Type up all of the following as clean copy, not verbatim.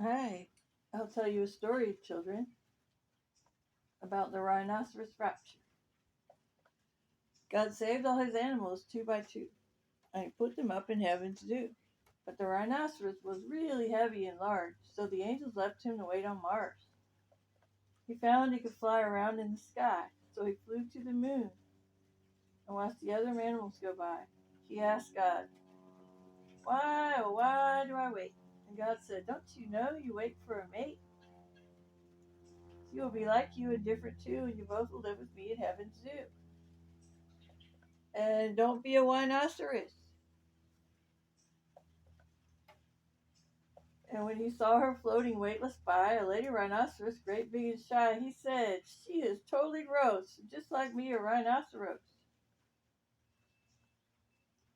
Hi, I'll tell you a story, children, about the rhinoceros rapture. God saved all his animals two by two, and he put them up in heaven to do. But the rhinoceros was really heavy and large, so the angels left him to wait on Mars. He found he could fly around in the sky, so he flew to the moon and watched the other animals go by. He asked God, "Why, oh, why do I wait?" And God said, "Don't you know you wait for a mate? She will be like you and different too, and you both will live with me in heaven too. And don't be a rhinoceros." And when he saw her floating weightless by, a lady rhinoceros, great big and shy, he said, "She is totally gross, just like me, a rhinoceros."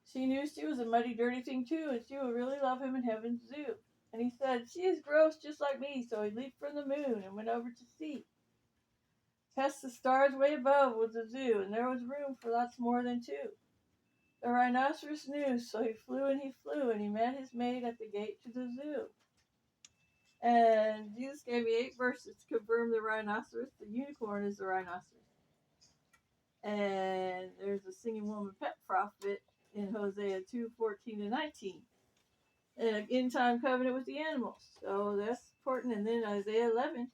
She knew she was a muddy, dirty thing too, and she would really love him in heaven's zoo. And he said, "She is gross just like me," so he leaped from the moon and went over to see. Past the stars way above was the zoo, and there was room for lots more than two. The rhinoceros knew, so he flew, and he met his mate at the gate to the zoo. And Jesus gave me 8 verses to confirm the rhinoceros. The unicorn is the rhinoceros. And there's a singing woman pet prophet in Hosea 2:14-19. And an end time covenant with the animals. So that's important. And then Isaiah 11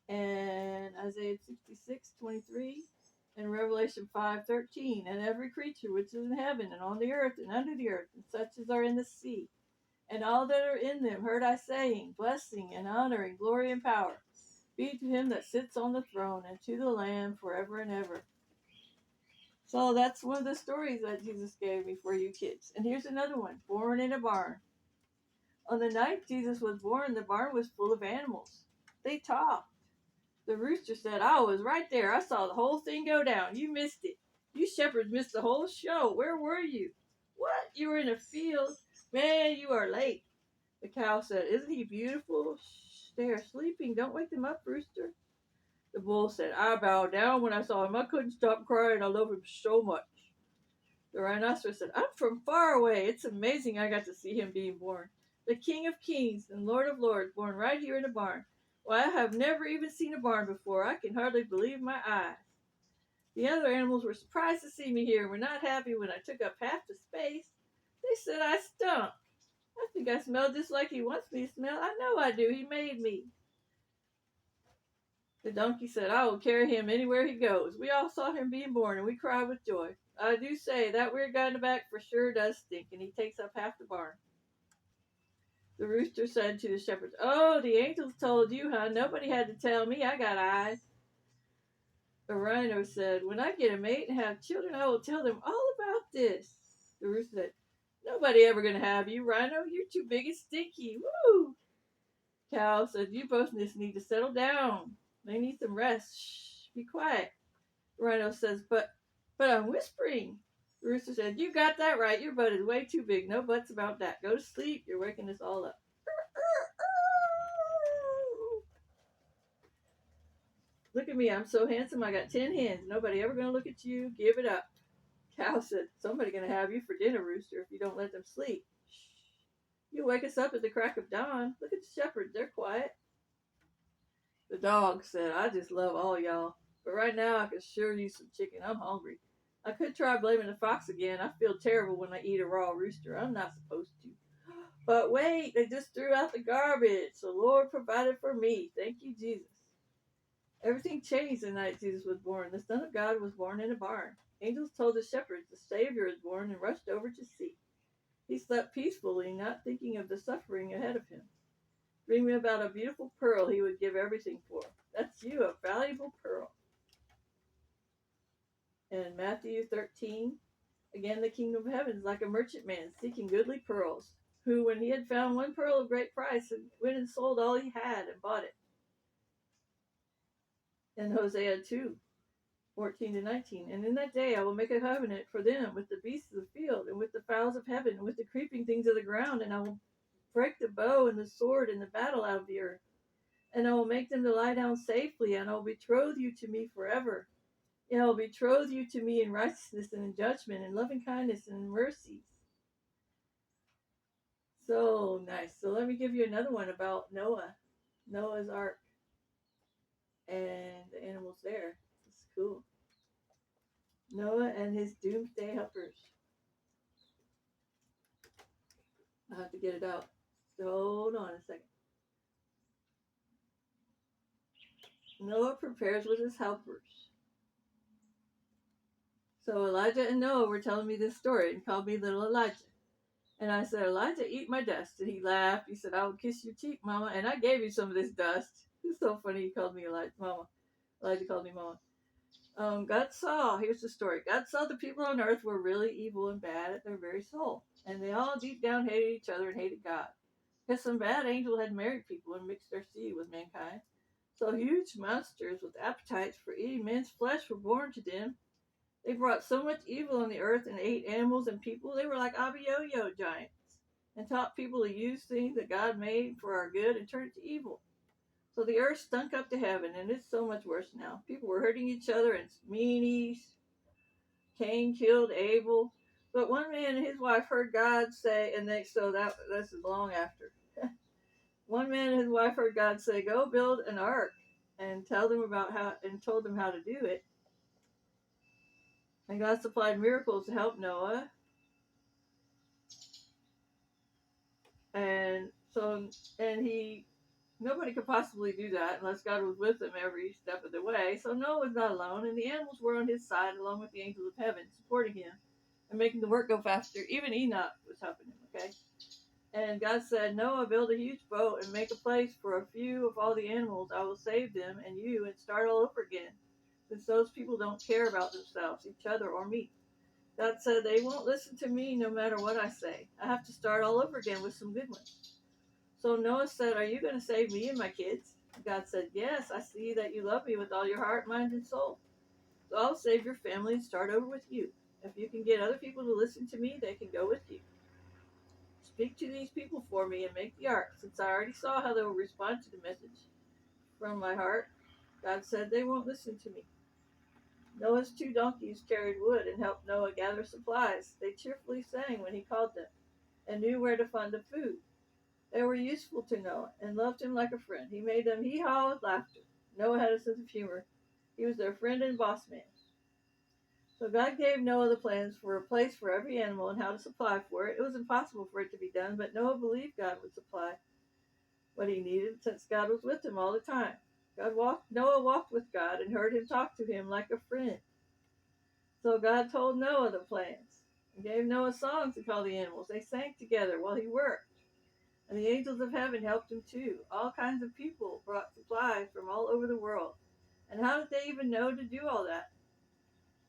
and Isaiah 66:23 and Revelation 5:13. And every creature which is in heaven and on the earth and under the earth, and such as are in the sea, and all that are in them, heard I saying, "Blessing and honor and glory and power be to him that sits on the throne and to the Lamb forever and ever." So that's one of the stories that Jesus gave me for you kids. And here's another one, born in a barn. On the night Jesus was born, the barn was full of animals. They talked. The rooster said, "I was right there. I saw the whole thing go down. You missed it. You shepherds missed the whole show. Where were you?" "What? You were in a field? Man, you are late." The cow said, "Isn't he beautiful?" "Shh, they are sleeping. Don't wake them up, rooster." The bull said, "I bowed down when I saw him. I couldn't stop crying. I love him so much." The rhinoceros said, "I'm from far away. It's amazing I got to see him being born. The King of Kings and Lord of Lords, born right here in a barn. Why, I have never even seen a barn before. I can hardly believe my eyes." The other animals were surprised to see me here and were not happy when I took up half the space. They said I stunk. "I think I smell just like he wants me to smell. I know I do. He made me." The donkey said, "I will carry him anywhere he goes. We all saw him being born, and we cried with joy. I do say, that weird guy in the back for sure does stink, and he takes up half the barn." The rooster said to the shepherds, "Oh, the angels told you, huh? Nobody had to tell me. I got eyes." The rhino said, "When I get a mate and have children, I will tell them all about this." The rooster said, "Nobody ever gonna have you, Rhino. You're too big and stinky. Woo!" Cow said, "You both just need to settle down. They need some rest. Shh, be quiet." Rhino says, "But I'm whispering." The rooster said, "You got that right. Your butt is way too big. No buts about that. Go to sleep. You're waking us all up." "Look at me. I'm so handsome. I got 10 hands. Nobody ever gonna look at you. Give it up." Cow said, "Somebody gonna have you for dinner, Rooster, if you don't let them sleep. Shh. You wake us up at the crack of dawn. Look at the shepherds. They're quiet." The dog said, "I just love all y'all. But right now I can sure use some chicken. I'm hungry. I could try blaming the fox again. I feel terrible when I eat a raw rooster. I'm not supposed to. But wait, they just threw out the garbage. The Lord provided for me. Thank you, Jesus." Everything changed the night Jesus was born. The Son of God was born in a barn. Angels told the shepherds the Savior is born and rushed over to see. He slept peacefully, not thinking of the suffering ahead of him, dreaming about a beautiful pearl he would give everything for. That's you, a valuable pearl. And Matthew 13, again, the kingdom of heaven is like a merchantman seeking goodly pearls, who, when he had found one pearl of great price, went and sold all he had and bought it. And Hosea 2:14-19. "And in that day I will make a covenant for them with the beasts of the field, and with the fowls of heaven, and with the creeping things of the ground, and I will break the bow and the sword and the battle out of the earth. And I will make them to lie down safely, and I will betroth you to me forever. And I will betroth you to me in righteousness and in judgment, in loving kindness and in mercies." So nice. So let me give you another one about Noah, Noah's Ark, and the animals there. It's cool. Noah and his doomsday helpers. I have to get it out. So hold on a second. Noah prepares with his helpers. So Elijah and Noah were telling me this story and called me little Elijah. And I said, Elijah, eat my dust. And he laughed. He said, I will kiss your cheek, Mama. And I gave you some of this dust. It's so funny he called me Elijah, Mama. Elijah called me Mama. God saw, here's the story. God saw the people on earth were really evil and bad at their very soul. And they all deep down hated each other and hated God. Because some bad angel had married people and mixed their seed with mankind. So huge monsters with appetites for eating men's flesh were born to them. They brought so much evil on the earth and ate animals and people. They were like Abiyo-yo giants and taught people to use things that God made for our good and turn it to evil. So the earth stunk up to heaven, and it's so much worse now. People were hurting each other and meanies. Cain killed Abel. But one man and his wife heard God say, and this is long after. One man and his wife heard God say, "Go build an ark," and told them how to do it. And God supplied miracles to help Noah. And so, and he Nobody could possibly do that unless God was with him every step of the way. So Noah was not alone, and the animals were on his side along with the angels of heaven, supporting him and making the work go faster. Even Enoch was helping him, okay? And God said, Noah, build a huge boat and make a place for a few of all the animals. I will save them and you and start all over again, since those people don't care about themselves, each other, or me. God said, they won't listen to me no matter what I say. I have to start all over again with some good ones. So Noah said, are you going to save me and my kids? God said, yes, I see that you love me with all your heart, mind, and soul. So I'll save your family and start over with you. If you can get other people to listen to me, they can go with you. Speak to these people for me and make the ark, since I already saw how they will respond to the message from my heart. God said they won't listen to me. Noah's 2 donkeys carried wood and helped Noah gather supplies. They cheerfully sang when he called them and knew where to find the food. They were useful to Noah and loved him like a friend. He made them hee-haw with laughter. Noah had a sense of humor. He was their friend and boss man. So God gave Noah the plans for a place for every animal and how to supply for it. It was impossible for it to be done, but Noah believed God would supply what he needed since God was with him all the time. Noah walked with God and heard him talk to him like a friend. So God told Noah the plans and gave Noah songs to call the animals. They sang together while he worked. And the angels of heaven helped him too. All kinds of people brought supplies from all over the world. And how did they even know to do all that?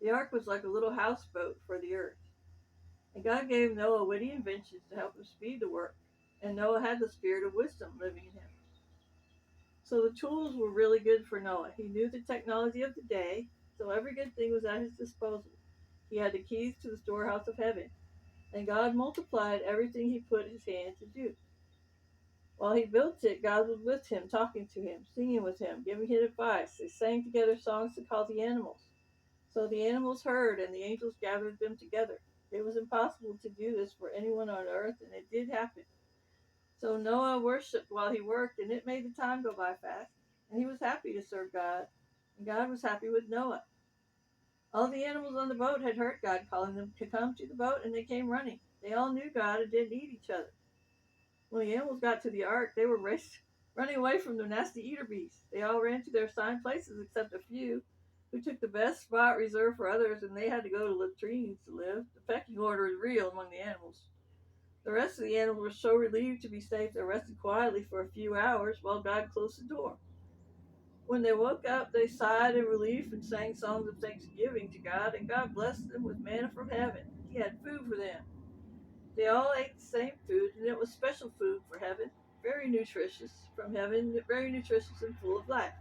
The ark was like a little houseboat for the earth. And God gave Noah witty inventions to help him speed the work. And Noah had the spirit of wisdom living in him. So the tools were really good for Noah. He knew the technology of the day, so every good thing was at his disposal. He had the keys to the storehouse of heaven. And God multiplied everything he put his hand to do. While he built it, God was with him, talking to him, singing with him, giving him advice. They sang together songs to call the animals. So the animals heard, and the angels gathered them together. It was impossible to do this for anyone on earth, and it did happen. So Noah worshipped while he worked, and it made the time go by fast. And he was happy to serve God, and God was happy with Noah. All the animals on the boat had heard God calling them to come to the boat, and they came running. They all knew God and didn't eat each other. When the animals got to the ark, they were running away from the nasty eater beasts. They all ran to their assigned places except a few, who took the best spot reserved for others, and they had to go to latrines to live. The pecking order is real among the animals. The rest of the animals were so relieved to be safe they rested quietly for a few hours while God closed the door. When they woke up, they sighed in relief and sang songs of thanksgiving to God, and God blessed them with manna from heaven. He had food for them. They all ate the same food, and it was special food for heaven, very nutritious from heaven, very nutritious and full of life.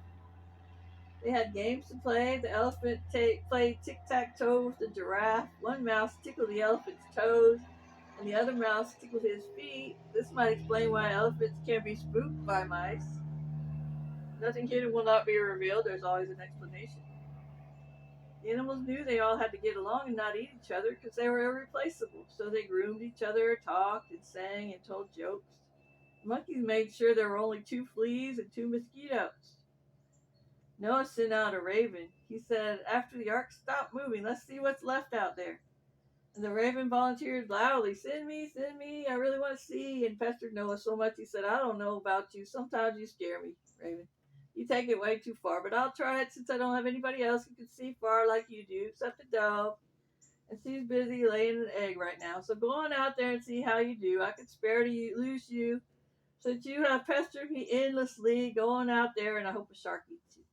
They had games to play. The elephant played tic-tac-toe with the giraffe. One mouse tickled the elephant's toes, and the other mouse tickled his feet. This might explain why elephants can be spooked by mice. Nothing hidden will not be revealed. There's always an explanation. The animals knew they all had to get along and not eat each other because they were irreplaceable. So they groomed each other, talked and sang and told jokes. The monkeys made sure there were only 2 fleas and 2 mosquitoes. Noah sent out a raven. He said, after the ark stopped moving, let's see what's left out there. And the raven volunteered loudly, send me, I really want to see, and pestered Noah so much he said, I don't know about you. Sometimes you scare me, Raven. You take it way too far, but I'll try it since I don't have anybody else who can see far like you do, except the dove. And she's busy laying an egg right now. So go on out there and see how you do. I could spare to you, lose you, since you have pestered me endlessly. Go on out there, and I hope a shark eats you.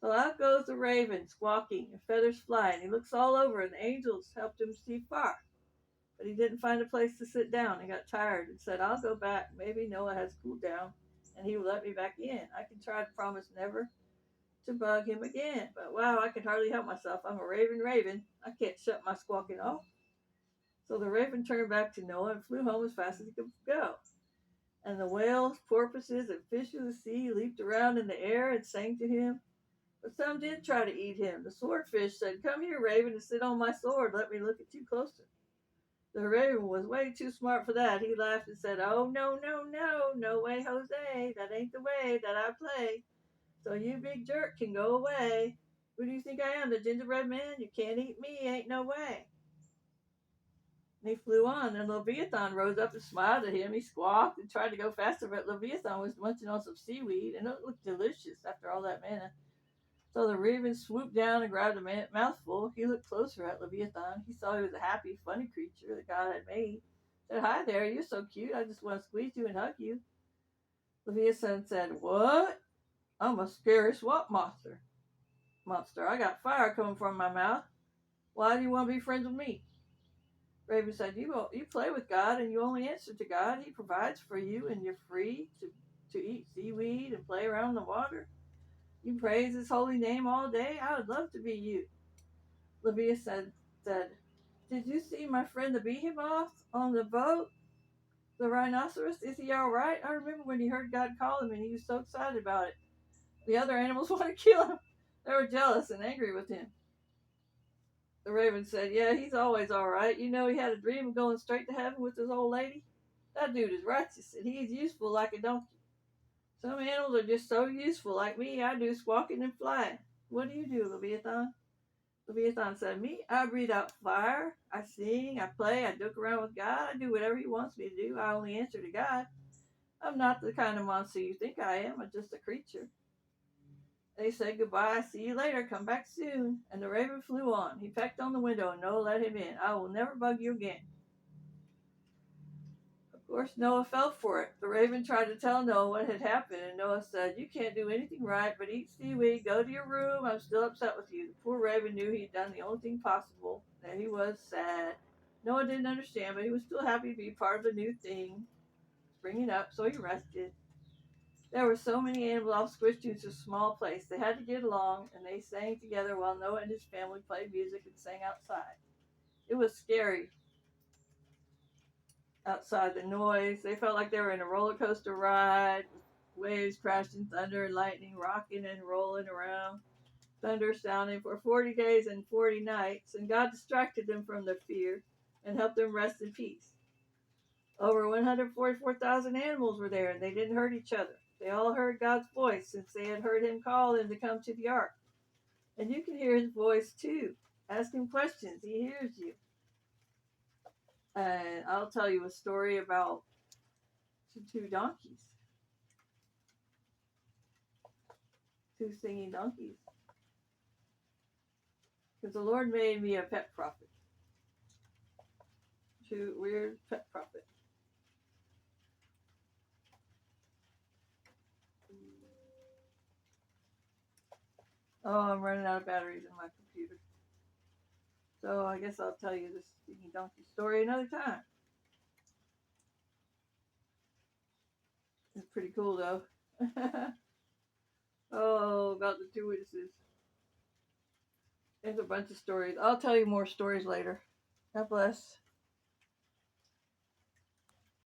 So out goes the raven, squawking, and feathers flying. He looks all over, and the angels helped him see far. But he didn't find a place to sit down and got tired and said, I'll go back. Maybe Noah has cooled down and he will let me back in. I can try to promise never to bug him again. But wow, I can hardly help myself. I'm a raven. I can't shut my squawking off. So the raven turned back to Noah and flew home as fast as he could go. And the whales, porpoises, and fish of the sea leaped around in the air and sang to him. But some did try to eat him. The swordfish said, come here, Raven, and sit on my sword. Let me look at you closer. The raven was way too smart for that. He laughed and said, oh, no way, Jose. That ain't the way that I play. So you big jerk can go away. Who do you think I am, the gingerbread man? You can't eat me, ain't no way. And he flew on, and Leviathan rose up and smiled at him. He squawked and tried to go faster, but Leviathan was munching on some seaweed, and it looked delicious after all that manna. So the raven swooped down and grabbed a mouthful. He looked closer at Leviathan. He saw he was a happy, funny creature that God had made. He said, hi there, you're so cute. I just want to squeeze you and hug you. Leviathan said, what? I'm a scary swamp monster. I got fire coming from my mouth. Why do you want to be friends with me? Raven said, you play with God and you only answer to God. He provides for you and you're free to eat seaweed and play around in the water. You praise his holy name all day. I would love to be you. Leviathan said, did you see my friend the behemoth on the boat? The rhinoceros? Is he all right? I remember when he heard God call him and he was so excited about it. The other animals wanted to kill him. They were jealous and angry with him. The raven said, yeah, he's always all right. You know, he had a dream of going straight to heaven with his old lady. That dude is righteous and he's useful like a donkey. Some animals are just so useful like me. I do squawking and flying. What do you do, Leviathan? Leviathan said, me, I breathe out fire. I sing, I play, I joke around with God. I do whatever he wants me to do. I only answer to God. I'm not the kind of monster you think I am. I'm just a creature. They said goodbye. See you later. Come back soon. And the raven flew on. He pecked on the window and Noah let him in. I will never bug you again. Of course, Noah fell for it. The raven tried to tell Noah what had happened, and Noah said, you can't do anything right but eat seaweed. Go to your room. I'm still upset with you. The poor raven knew he'd done the only thing possible, and he was sad. Noah didn't understand, but he was still happy to be part of the new thing springing up, so he rested. There were so many animals all squished into a small place. They had to get along, and they sang together while Noah and his family played music and sang outside. It was scary outside, the noise. They felt like they were in a roller coaster ride, waves crashing, thunder and lightning, rocking and rolling around, thunder sounding for 40 days and 40 nights, and God distracted them from their fear and helped them rest in peace. Over 144,000 animals were there, and they didn't hurt each other. They all heard God's voice since they had heard him call them to come to the ark. And you can hear his voice too. Ask him questions. He hears you. And I'll tell you a story about two donkeys. Two singing donkeys. Because the Lord made me a pet prophet. Two weird pet prophet. Oh, I'm running out of batteries in my computer. So I guess I'll tell you this singing donkey story another time. It's pretty cool though. Oh, about the two witnesses. There's a bunch of stories. I'll tell you more stories later. God bless.